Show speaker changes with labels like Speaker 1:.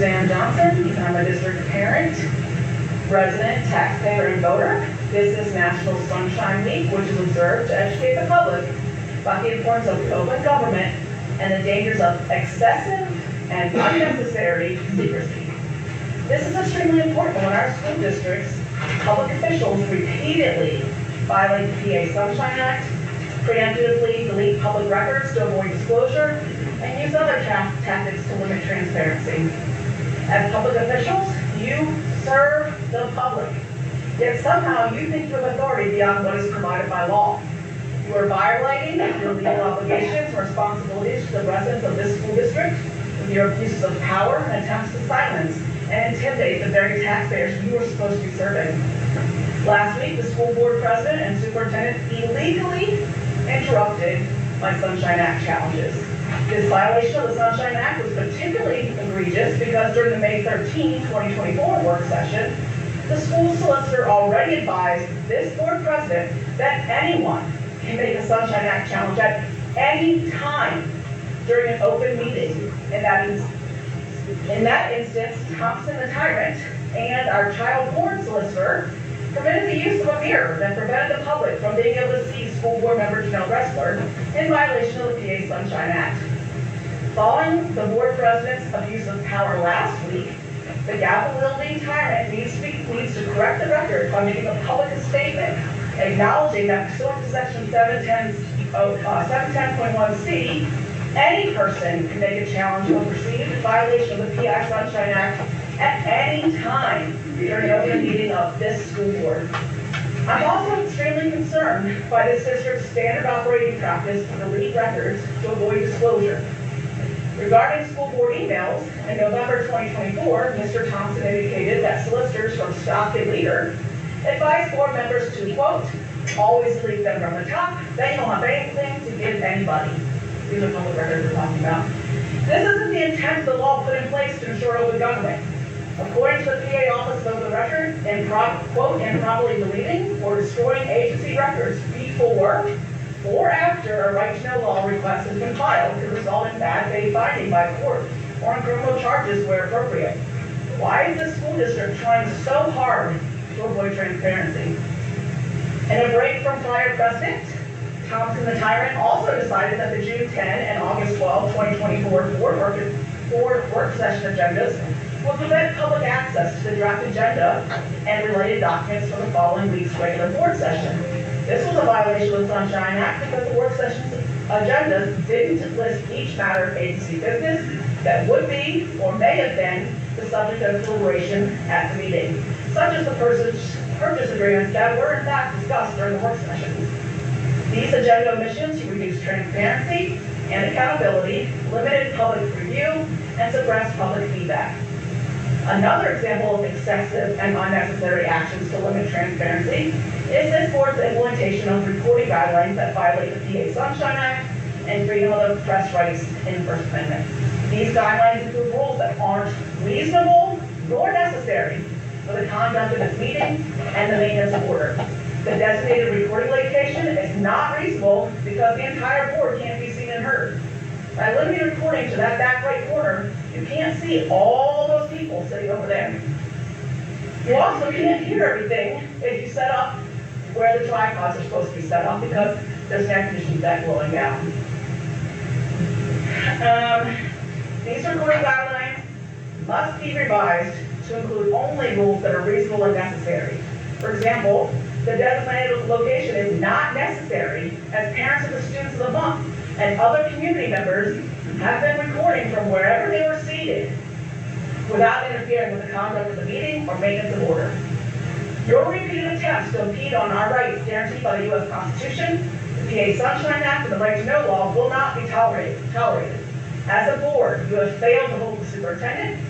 Speaker 1: Susanne Johnson. I'm a district parent, resident, taxpayer, and voter. This is National Sunshine Week, which is observed to educate the public about the importance of open government and the dangers of excessive and unnecessary secrecy. This is extremely important when our school districts, public officials repeatedly violate the PA Sunshine Act, preemptively delete public records to avoid disclosure, and use other tactics to limit transparency. As public officials, you serve the public, yet somehow you think you have authority beyond what is provided by law. You are violating your legal obligations and responsibilities to the residents of this school district with your abuses of power and attempts to silence and intimidate the very taxpayers you are supposed to be serving. Last week, the school board president and superintendent illegally interrupted my Sunshine Act challenges. This violation of the Sunshine Act was particularly egregious because during the May 13, 2024 work session, the school solicitor already advised this board president that anyone can make a Sunshine Act challenge at any time during an open meeting. In that instance, Thompson the tyrant and our child porn solicitor permitted the use of a mirror that prevented the public from being able to see school board member Janelle Ressler in violation of the PA Sunshine Act. Following the board president's abuse of power last week, the gavel-wielding tyrant needs to correct the record by making a public statement acknowledging that pursuant to section 710.1c, any person can make a challenge of perceived violation of the PI Sunshine Act at any time during an open meeting of this school board. I'm also extremely concerned by this district's standard operating practice to delete records to avoid disclosure. Regarding school board emails, in November 2024, Mr. Thompson indicated that solicitors from Stock and Leader advised board members to, quote, always delete them from the top, then you don't have anything to give anybody. These are public records we're talking about. This isn't the intent of the law put in place to ensure open government. According to the PA Office of the Record, quote, improperly deleting or destroying agency records before or after a right to know law request has been filed could result in bad faith finding by court or in criminal charges where appropriate. Why is the school district trying so hard to avoid transparency? In a break from prior precedent, Thompson the tyrant also decided that the June 10 and August 12, 2024 board work session agendas will prevent public access to the draft agenda and related documents for the following week's regular board session. This was a violation of the Sunshine Act because the work session's agendas didn't list each matter of agency business that would be or may have been the subject of deliberation at the meeting, such as the purchase agreements that were in fact discussed during the work sessions. These agenda omissions reduced transparency and accountability, limited public review, and suppressed public feedback. Another example of excessive and unnecessary actions to limit transparency is this board's implementation of reporting guidelines that violate the PA Sunshine Act and freedom of the press rights in the First Amendment. These guidelines include rules that aren't reasonable nor necessary for the conduct of this meeting and the maintenance of order. The designated recording location is not reasonable because the entire board can't be seen and heard. By limiting recording to that back right corner, you can't see all those people sitting over there. You also can't hear everything if you set up where the tripods are supposed to be set up because there's an air conditioning vent blowing down. These recording guidelines must be revised to include only rules that are reasonable and necessary. For example, the designated location is not necessary as parents of the students of the month and other community members have been recording from wherever they were seated without interfering with the conduct of the meeting or maintenance of order. Your repeated attempts to impede on our rights guaranteed by the U.S. Constitution, the PA Sunshine Act, and the Right to Know law will not be tolerated. As a board, you have failed to hold the superintendent